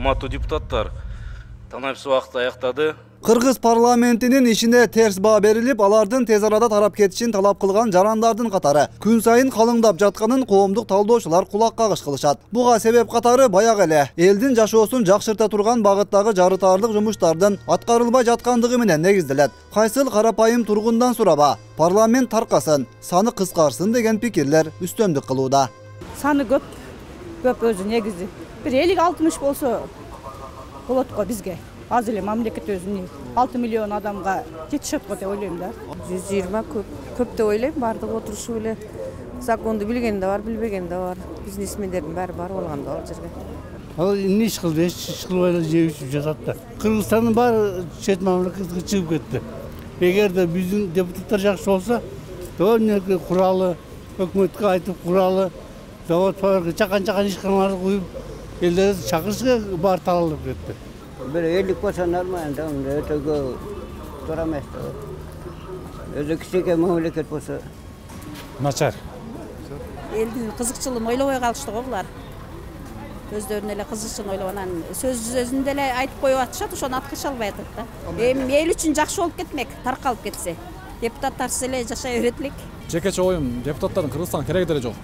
Урматтуу депутаттар, танапсыз убакыт аяктады. Кыргыз парламентинин ишине терс баа берилип, алардын тез арада тарап кетишин талап кылган жарандардын катары күн сайын калыңдап жатканын коомдук талдоочулар кулак кагыш кылышат. Буга себеп катары баягы эле элдин жашоосун жакшырта турган багыттагы жарытарлык жумуштардын аткарылбай жаткандыгы менен негизделет. Кайсыл карапайым тургундан сураба, парламент таркасын, саны кыскарсын деген пикирлер үстөмдүк кылууда. Саны көп өзү негизи. Бир 50-60 болсо болот го бизге. Az эле мамлекет өзүнүн 6 миллион адамга жетишет го деп ойлойм да. 120 көп деп ойлойм. Бардыгы отурушуп эле законду билген да бар, билбеген да бар. Бизнесмендердин баары бар болгон да ал жерге. Ал эмне иш кылды? Иш кылбай эле жеп ичип жатат да. Кыргызстандын баары чет мамлекетке чыгып кетти. Эгерде биздин депутаттар жакшы болсо, дөнөкөй куралы, өкмөткө айтып куралы, завод фабрика чакан ишканаларды куюп, элдерди чакырышка баары талалып кетти. Bir 50 bolsa normal da ötөгө туура эмес да. Өзү кичике мамлекет болсо начар. Элдин кызыкчылыгын ойлобой калышты го булар. Өздөрүнө эле кызыкчылыгын ойлоп анан сөзүндө эле айтып коюп атышат, ошону аткарыша албай атат да. Эми эл үчүн жакшы болуп кетмек, таркалып кетсе. Депутаттарсыз эле жашай берет элек. Жекече оюм, депутаттардын Кыргызстанга кереги деле жок.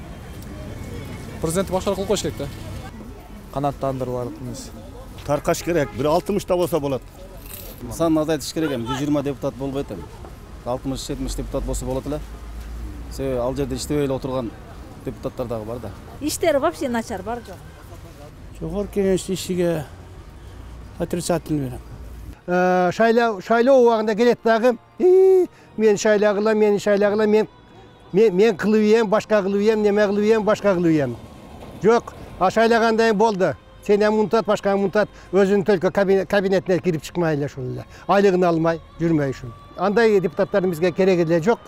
Президент башкара кылып коюш керек да. Канааттандырыларлык. Таркаш керек, bir 60 da болса болот. Сан азайтыш керек эми, 120 депутат болбойт эми. 60-70 депутат болсо болот эле. Себеби ал жерде иштебей эле отурган депутаттар дагы бар да. Иштери вообще начар бар жок. Жогорку кеңеш ишиге отрицательный берем. Шайлоо убагында келет дагы, мен шайлагыла, мен кылып ийем, башка кылып ийем, неме кылып ийем, башка кылып ийем. Жок, шайлагандай болду. Сен мунтат, башка мунтат, өзүнүн только кабинетине кирип чыкмай эле ушул эле. Айлыгын алмай, жүрмөй ушул. Андай депутаттардын бизге кереги эле жок.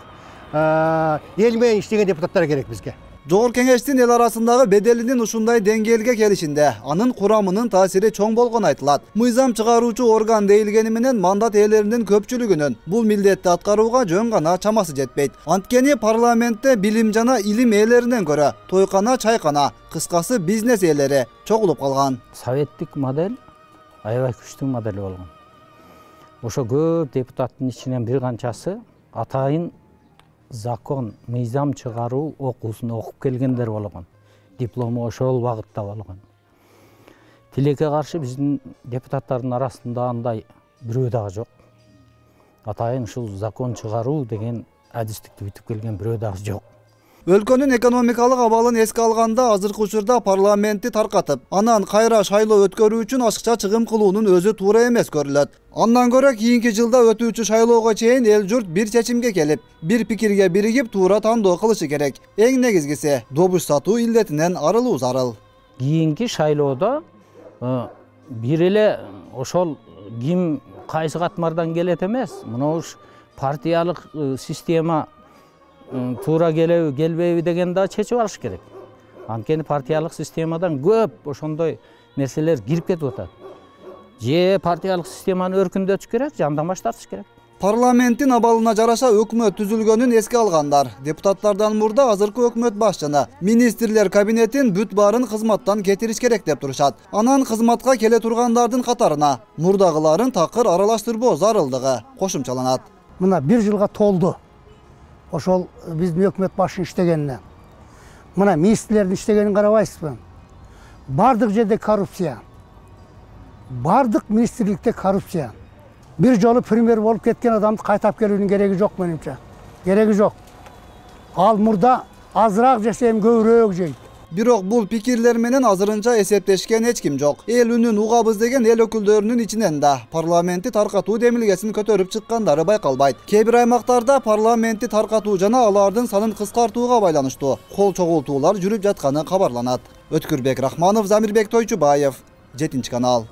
Эл менен иштеген депутаттар керек бизге. Жогорку кеңештин эл арасындагы беделинин ушундай деңгээлге келишинде анын курамынын таасири чоң болгону айтылат. Мыйзам чыгаруучу орган дейилгени менен мандат ээлеринин көпчүлүгүнүн бул милдетти аткарууга жөн гана чамасы жетпейт. Анткени парламентте билим жана илим ээлеринен көрө тойкана, чайкана, кыскасы бизнес ээлери чогулуп калган. Советтик модель аябай күчтүү модель болгон. Ошо көп депутаттын ичинен бир канчасы атайын закон, мыйзам чыгаруу окуусун окуп келгендер болгон. Диплому ошол багытта болгон. Тилекке каршы биздин депутаттардын арасында андай бирөө дагы жок. Атайын ушул закон чыгаруу деген адистикти бүтүп келген бирөө дагы жок. Өлкөнүн экономикалык абалын эске алганда азыркы учурда парламентти таркатып, анан кайра шайлоо өткөрүү үчүн ашыкча чыгым кылуунун өзү туура эмес көрүлөт. Андан көрө кийинки жылда өтүүчү шайлоого чейин эл журт бир чечимге келип, бир пикирге биригип туура тандоо кылышы керек. Эң негизгиси добуш сатуу илдетинен арылуу зарыл. Кийинки шайлоодо бир эле ошол ким кайсы катмардан келет эмес, мына партиялык система туура келеби, келбейби деген да чечип алыш керек. Анткени партиялык системадан көп ошондой нерселер кирип кетип атат. Же партиялык системаны өркүндөтүш керек, жандан баш тартыш керек. Парламенттин абалына жараша өкмөт түзүлгөнүн эске алгандар депутаттардан мурда азыркы өкмөт башчыны, министрлер кабинетин бүт баарын кызматтан кетириш керек деп турушат. Анан кызматка келе тургандардын катарына мурдагыларын такыр аралаштырбоо зарылдыгы кошумчаланат. Мына 1 жылга толду. Ошол биздин өкмөт башы иштегенине. Мына министрлердин иштегенин карабайсызбы? Бардык жерде коррупция. Бардык министрликте коррупция. Бир жолу премьер болуп кеткен адамды кайтап келүүнүн кереги жок менимче. Кереги жок. Ал мурда азыраак жесе эми көбүрөөк жейт. Бирок бул пикирлер менен азырынча эсептешкен эч ким жок. Эл үнүн угабыз деген эл өкүлдөрүнүн ичинен да парламентти таркатуу демилгесин көтөрүп чыккандары байкалбайт. Кээ бир аймактарда парламентти таркатуу жана алардын санын кыскартууга байланыштуу кол чогултуулар жүрүп жатканы кабарланат. Өткүрбек Рахманов, Замирбек Тойчубаев, 7 канал.